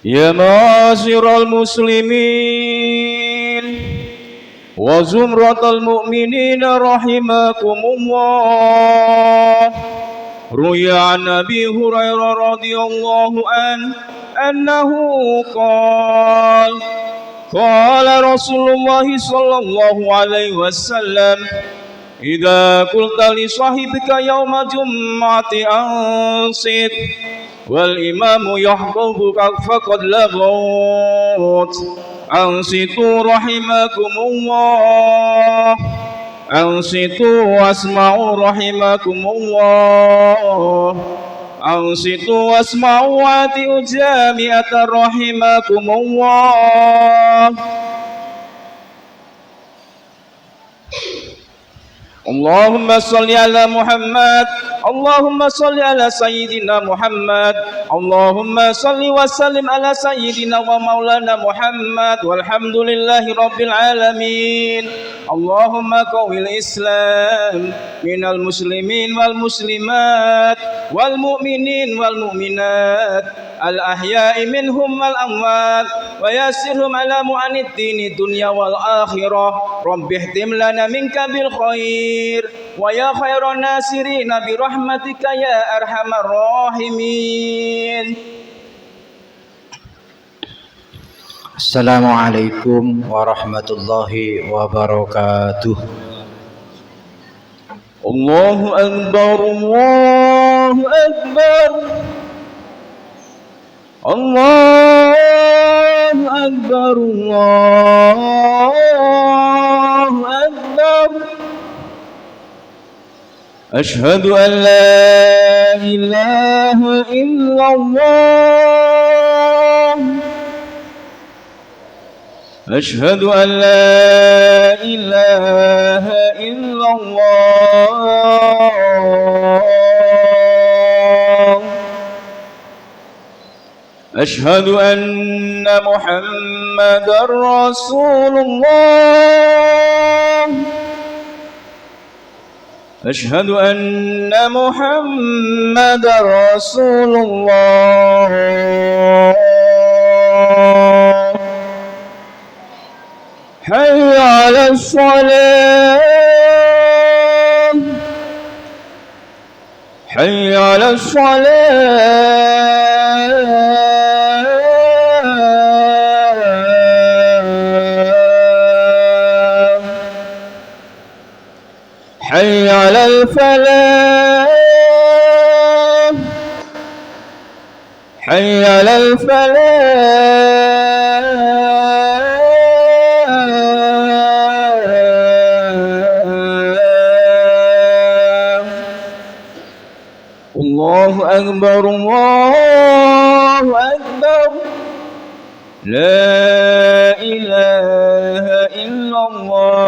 يا معاشر المسلمين وزمرة المؤمنين رحمكم الله. روي عن أبي هريرة رضي الله عنه أنه قال قال رسول الله صلى الله عليه وسلم: إذا قلت لصاحبك يوم جمعة أنصت والإمام يخطبك فقد لغوت. أنصتوا رحمكم الله. أنصتوا واسمعوا رحمكم الله. أنصتوا واسمعوا وأطيعوا جامعة رحمكم الله. اللهم صل على محمد. اللهم صل على سيدنا محمد. اللهم صل وسلم على سيدنا ومولانا محمد والحمد لله رب العالمين. اللهم قوي الإسلام من المسلمين والمسلمات والمؤمنين والمؤمنات الأحياء منهم والأموات ويسرهم على معاني الدين الدنيا والآخرة. رب اهتم لنا منك بالخير ويا خير الناصرين برحمتك يا أرحم الراحمين. Assalamualaikum warahmatullahi wabarakatuh. Allahu Akbar, Allahu Akbar, Allahu Akbar, Allahu Akbar. Ashhadu an la ilaha illallah. أشهد أن لا إله إلا الله. أشهد أن محمدا رسول الله. أشهد أن محمدا رسول الله. حي على الصلاة. حي على الصلاة. حي على الفلاح. حي على الفلاح. الله أكبر، الله أكبر، لا إله إلا الله.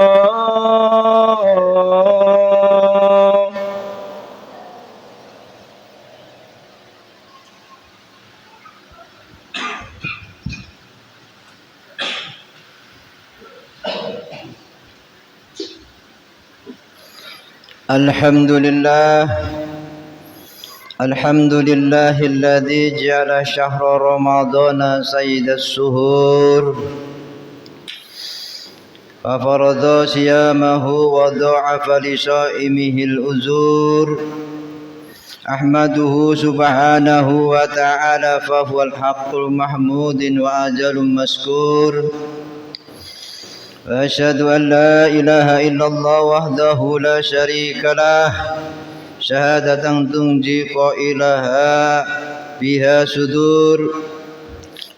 الحمد لله. الحمد لله الذي جعل شهر رمضان سيد الشهور ففرض صيامه وضاعف لصائمه الأجور. أحمده سبحانه وتعالى فهو الحق المحمود وأجل مشكور. وأشهد أن لا إله إلا الله وحده لا شريك له شهادة تنجي قائلها بها صدور.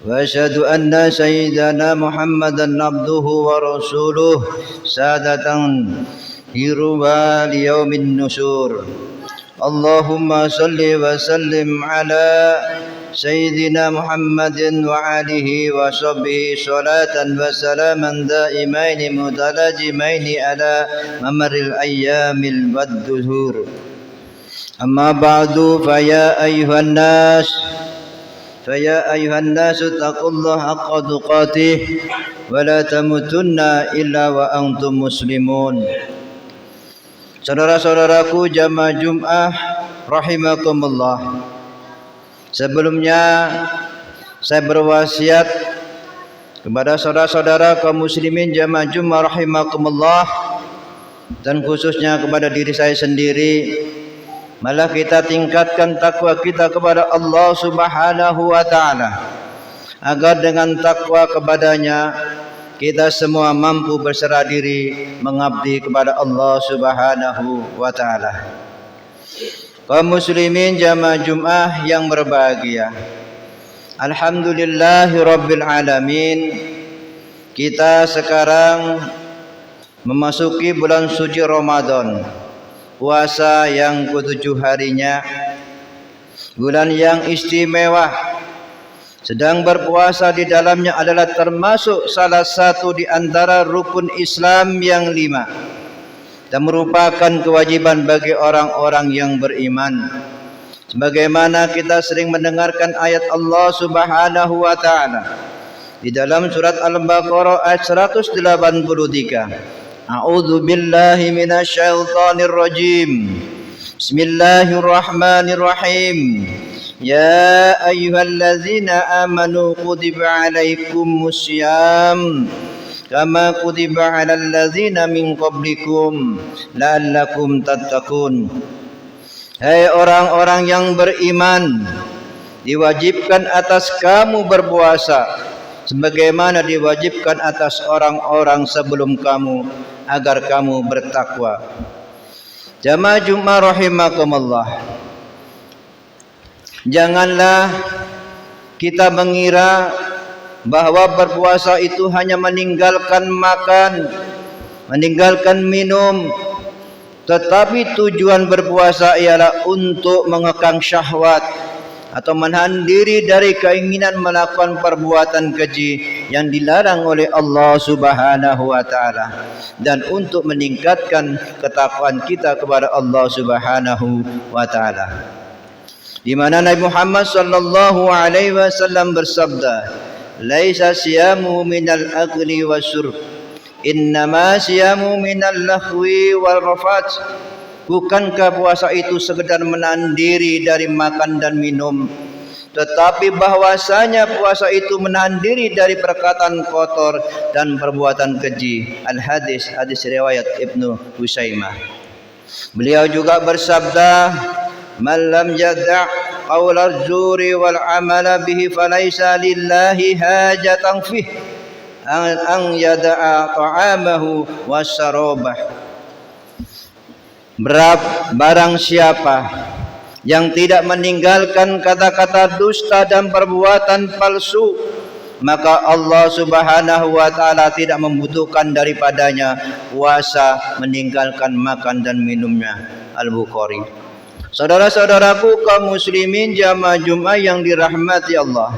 وأشهد أن سيدنا محمدا عبده ورسوله سادة هروا ليوم النشور. اللهم صل وسلم على سيدنا محمد وآله وصحبه صلاة وسلاما دائمين متلازمين على ممر الأيام والدهور. أما بعد فيا أيها الناس اتقوا الله حق تقاته ولا تموتن إلا وأنتم مسلمون. Saudara-saudaraku jamaah Jumat rahimakumullah. Sebelumnya saya berwasiat kepada saudara-saudara kaum muslimin jamaah Jumat rahimakumullah, dan khususnya kepada diri saya sendiri, malah kita tingkatkan takwa kita kepada Allah Subhanahu wa taala, agar dengan takwa kepadanya kita semua mampu berserah diri mengabdi kepada Allah Subhanahu wa taala. Kaum muslimin jamaah Jumat yang berbahagia, alhamdulillahirabbil alamin, kita sekarang memasuki bulan suci Ramadan, puasa yang ke-7 harinya, bulan yang istimewa. Sedang berpuasa di dalamnya adalah termasuk salah satu di antara rukun Islam yang 5 dan merupakan kewajiban bagi orang-orang yang beriman. Sebagaimana kita sering mendengarkan ayat Allah Subhanahu wa taala di dalam surat Al-Baqarah ayat 183. A'udzu billahi minasyaitonir rajim. Bismillahirrahmanirrahim. Ya ayyuhallazina amanu kutiba alaikumus syiyam kama kutiba alal ladzina min qablikum la'allakum tattaqun. Hai orang-orang yang beriman, diwajibkan atas kamu berpuasa sebagaimana diwajibkan atas orang-orang sebelum kamu agar kamu bertakwa. Jamaah Jumat rahimakumullah, janganlah kita mengira bahwa berpuasa itu hanya meninggalkan makan, meninggalkan minum, tetapi tujuan berpuasa ialah untuk mengekang syahwat atau menahan diri dari keinginan melakukan perbuatan keji yang dilarang oleh Allah Subhanahu wa taala, dan untuk meningkatkan ketakwaan kita kepada Allah Subhanahu wa taala. Di mana Nabi Muhammad sallallahu alaihi wasallam bersabda, "Laisa siyamu minal akli wasyurb, innama siyamu minal lahwi wal rafat." Bukankah puasa itu sekedar menahan diri dari makan dan minum, tetapi bahwasanya puasa itu menahan diri dari perkataan kotor dan perbuatan keji. Al-hadis, hadis riwayat Ibnu Husaimah. Beliau juga bersabda, "Man lam yada' qawla az-zuri wal 'amala bihi falaysa lillahi hajatan fihi an yada'a ta'amahu wasyarabah." Barang siapa yang tidak meninggalkan kata-kata dusta dan perbuatan palsu, maka Allah Subhanahu wa taala tidak membutuhkan daripadanya puasa, meninggalkan makan dan minumnya. Al-Bukhari. Saudara-saudaraku kaum muslimin jamaah Jumat yang dirahmati Allah,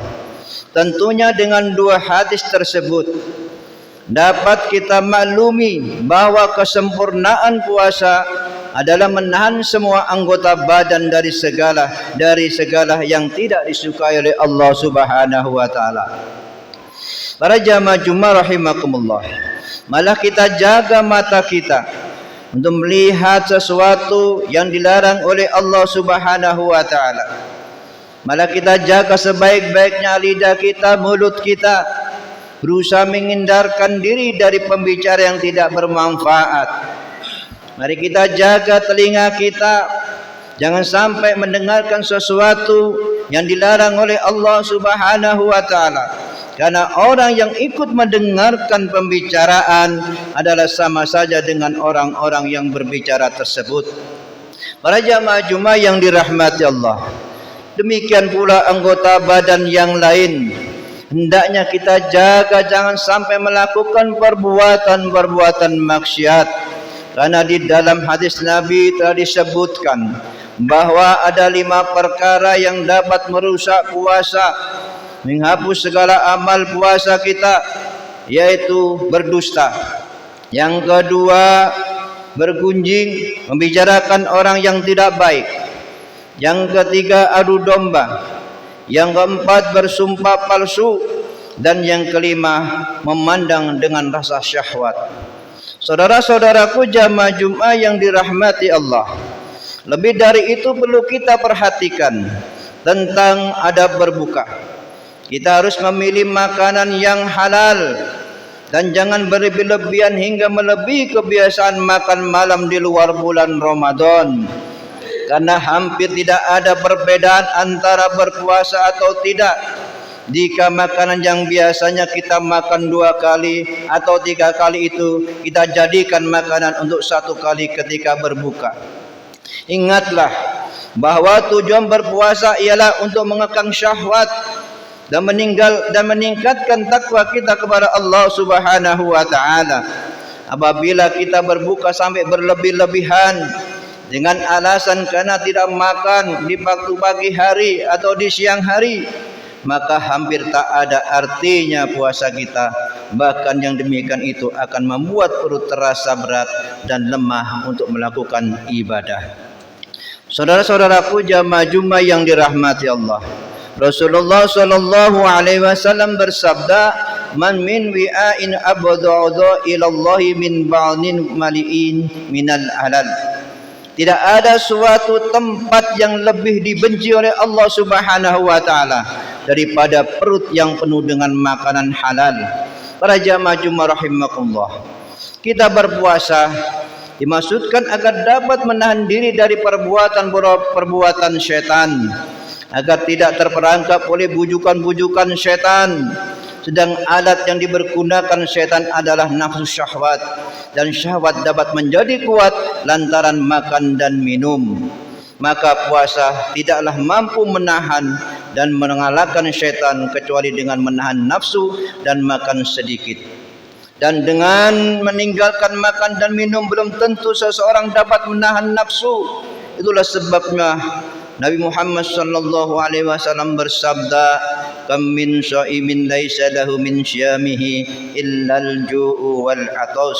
tentunya dengan 2 hadis tersebut dapat kita maklumi bahwa kesempurnaan puasa adalah menahan semua anggota badan dari segala yang tidak disukai oleh Allah Subhanahu wa taala. Para jamaah Jumat rahimakumullah, malah kita jaga mata kita untuk melihat sesuatu yang dilarang oleh Allah Subhanahu wa taala. Malah kita jaga sebaik-baiknya lidah kita, mulut kita, berusaha menghindarkan diri dari pembicara yang tidak bermanfaat. Mari kita jaga telinga kita, jangan sampai mendengarkan sesuatu yang dilarang oleh Allah Subhanahu wa taala. Karena orang yang ikut mendengarkan pembicaraan adalah sama saja dengan orang-orang yang berbicara tersebut. Para jamaah Jumat yang dirahmati Allah, demikian pula anggota badan yang lain, hendaknya kita jaga jangan sampai melakukan perbuatan maksiat. Karena di dalam hadis Nabi telah disebutkan bahwa ada 5 perkara yang dapat merusak puasa, menghapus segala amal puasa kita, yaitu berdusta. Yang kedua, bergunjing, membicarakan orang yang tidak baik. Yang ketiga, adu domba. Yang keempat, bersumpah palsu. Dan yang kelima, memandang dengan rasa syahwat. Saudara-saudaraku jamaah Jumat yang dirahmati Allah, Lebih dari itu perlu kita perhatikan tentang adab berbuka. Kita harus memilih makanan yang halal dan jangan berlebih-lebihan hingga melebihi kebiasaan makan malam di luar bulan Ramadan. Karena hampir tidak ada perbedaan antara berpuasa atau tidak. Jika makanan yang biasanya kita makan 2 kali atau 3 kali itu kita jadikan makanan untuk 1 kali ketika berbuka. Ingatlah bahwa tujuan berpuasa ialah untuk mengekang syahwat dan meningkatkan takwa kita kepada Allah Subhanahu wa taala. Apabila kita berbuka sampai berlebih-lebihan dengan alasan karena tidak makan di waktu pagi hari atau di siang hari, maka hampir tak ada artinya puasa kita. Bahkan yang demikian itu akan membuat perut terasa berat dan lemah untuk melakukan ibadah. Saudara-saudaraku jamaah Jumat yang dirahmati Allah, Rasulullah sallallahu alaihi wasallam bersabda, "Man min wi'ain abghadha ila Allah min ba'nin mali'in minal halal." Tidak ada suatu tempat yang lebih dibenci oleh Allah Subhanahu wa taala daripada perut yang penuh dengan makanan halal. Para jamaah Jumat rahimakumullah, kita berpuasa dimaksudkan agar dapat menahan diri dari perbuatan syaitan, agar tidak terperangkap oleh bujukan-bujukan syaitan. Sedang alat yang dipergunakan syaitan adalah nafsu syahwat, dan syahwat dapat menjadi kuat lantaran makan dan minum. Maka puasa tidaklah mampu menahan dan mengalahkan syaitan kecuali dengan menahan nafsu dan makan sedikit. Dan dengan meninggalkan makan dan minum belum tentu seseorang dapat menahan nafsu. Itulah sebabnya Nabi Muhammad sallallahu alaihi wasallam bersabda, "Kam min shaimin laisa lahu min syamihi illa al-ju'u wal 'atas."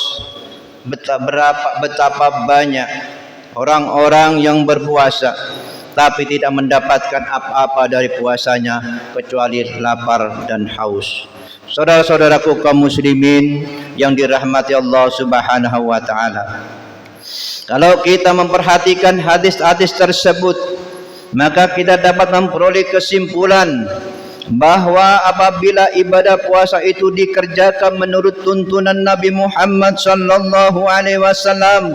Betapa banyak orang-orang yang berpuasa tapi tidak mendapatkan apa-apa dari puasanya kecuali lapar dan haus. Saudara-saudaraku kaum muslimin yang dirahmati Allah Subhanahu wa taala, kalau kita memperhatikan hadis-hadis tersebut, maka kita dapat memperoleh kesimpulan bahwa apabila ibadah puasa itu dikerjakan menurut tuntunan Nabi Muhammad sallallahu alaihi wasallam,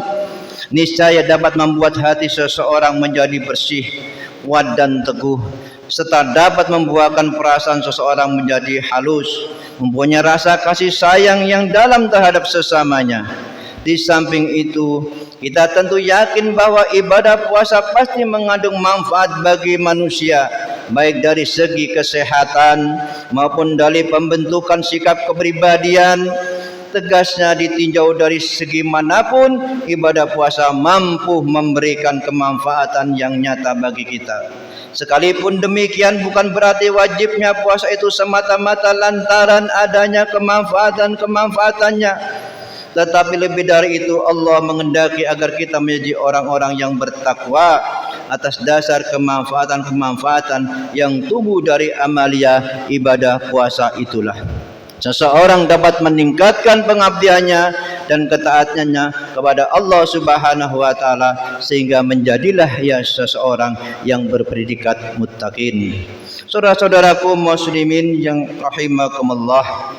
niscaya dapat membuat hati seseorang menjadi bersih, kuat dan teguh, serta dapat membuahkan perasaan seseorang menjadi halus, mempunyai rasa kasih sayang yang dalam terhadap sesamanya. Di samping itu, kita tentu yakin bahwa ibadah puasa pasti mengandung manfaat bagi manusia, baik dari segi kesehatan maupun dari pembentukan sikap kepribadian. Tegasnya ditinjau dari segi manapun, ibadah puasa mampu memberikan kemanfaatan yang nyata bagi kita. Sekalipun demikian, bukan berarti wajibnya puasa itu semata-mata lantaran adanya kemanfaatannya. Tetapi lebih dari itu, Allah menghendaki agar kita menjadi orang-orang yang bertakwa atas dasar kemanfaatan-kemanfaatan yang tumbuh dari amalia ibadah puasa itulah. Seseorang dapat meningkatkan pengabdiannya dan ketaatannya kepada Allah Subhanahu wa taala sehingga menjadilah ia seseorang yang berpredikat muttaqin. Saudara-saudaraku muslimin yang rahimakumullah,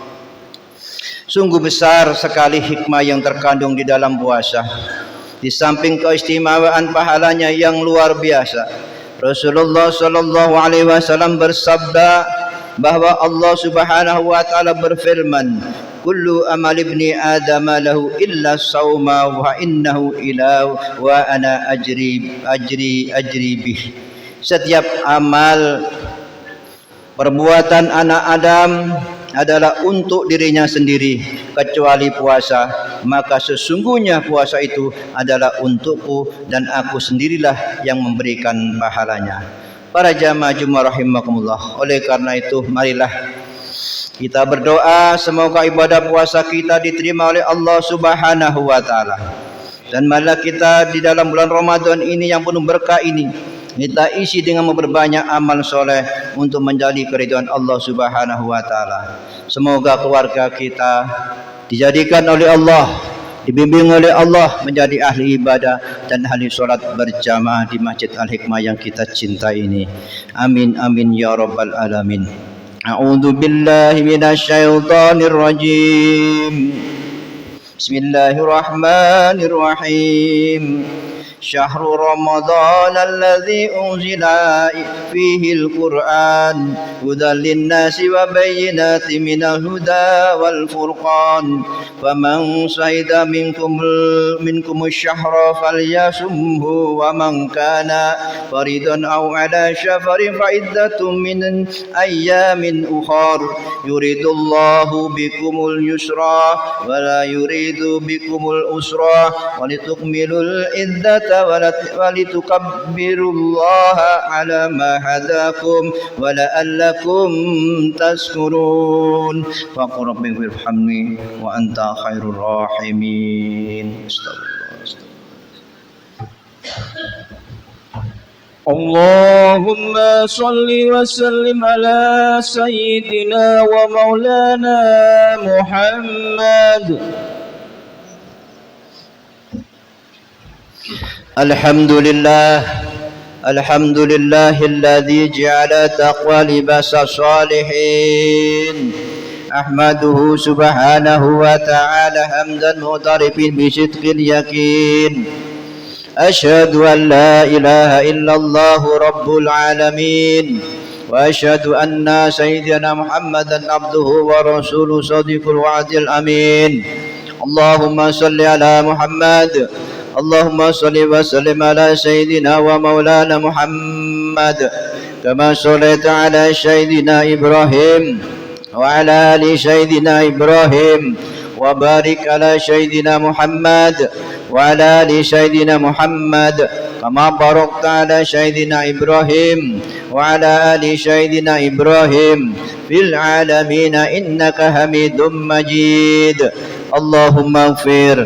sungguh besar sekali hikmah yang terkandung di dalam puasa. Di samping keistimewaan pahalanya yang luar biasa, Rasulullah sallallahu alaihi wasallam bersabda bahwa Allah Subhanahu wa taala berfirman, "Kullu amal ibni Adam lahu illa shauma wa innahu ilahu wa ana ajri bih." Setiap amal perbuatan anak Adam adalah untuk dirinya sendiri kecuali puasa, maka sesungguhnya puasa itu adalah untukku dan aku sendirilah yang memberikan pahalanya. Para jamaah Jumat rahimakumullah, oleh karena itu marilah kita berdoa semoga ibadah puasa kita diterima oleh Allah Subhanahu wa taala. Dan marilah kita di dalam bulan Ramadan ini yang penuh berkah ini kita isi dengan memperbanyak amal soleh untuk menjadi keridhaan Allah Subhanahu wa taala. Semoga keluarga kita dijadikan oleh Allah dibimbing oleh Allah menjadi ahli ibadah dan ahli solat berjamaah di Masjid Al-Hikmah yang kita cintai ini. Amin amin ya rabbal alamin. A'udzu billahi minasyaitonir rajim. Bismillahirrahmanirrahim. شهر رمضان الذي أنزل فيه القرآن هدى للناس وبينات من الهدى والفرقان فمن شهد منكم الشهر فليصمه ومن كان فريضا أو على سفر فعدة من أيام أخر يريد الله بكم اليسر ولا يريد بكم العسر ولتكملوا العدة ولتكبروا الله على ما هداكم ولعلكم تشكرون فقل رب ارحمني وأنت خير الراحمين. اللهم صل وسلم على سيدنا ومولانا محمد. الحمد لله الذي جعل تقوى لباس الصالحين. أحمده سبحانه وتعالى حمدا مضربا بصدق اليقين. أشهد أن لا إله إلا الله رب العالمين وأشهد أن سيدنا محمدا عبده ورسوله صديق الوعد الأمين. اللهم صل على محمد. اللهم صل وسلم على سيدنا ومولانا محمد كما صليت على سيدنا إبراهيم وعلى آل سيدنا إبراهيم وبارك على سيدنا محمد وعلى آل سيدنا محمد كما باركت على سيدنا إبراهيم وعلى آل سيدنا إبراهيم في العالمين إنك حميد مجيد. اللهم اغفر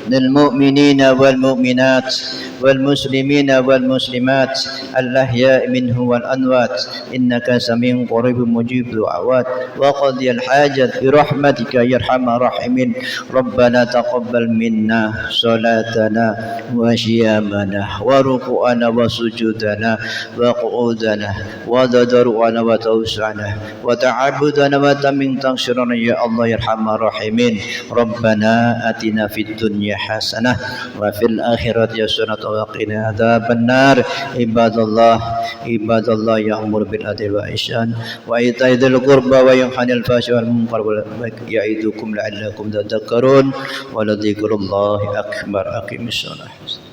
للمؤمنين والمؤمنات والمسلمين والمسلمات الأحياء منهم والأموات إنك سميع قريب مجيب دعوات وقضي الحاجات برحمتك يا أرحم الراحمين. ربنا تقبل منا صلاتنا وصيامنا وركوعنا وسجودنا وقعودنا وتضرعنا وتوسعنا وتعبدنا وتمن تنصرنا يا الله يا أرحم الراحمين. ربنا آتنا في الدنيا حسنة وفي الآخرة حسنة وقنا عذاب النار. عباد الله يأمر بالعدل والإحسان وإيتاء ذي القربى وينهى عن الفحشاء والمنكر والبغي يعظكم لعلكم تذكرون ولذكر الله أكبر. أقم الصلاة.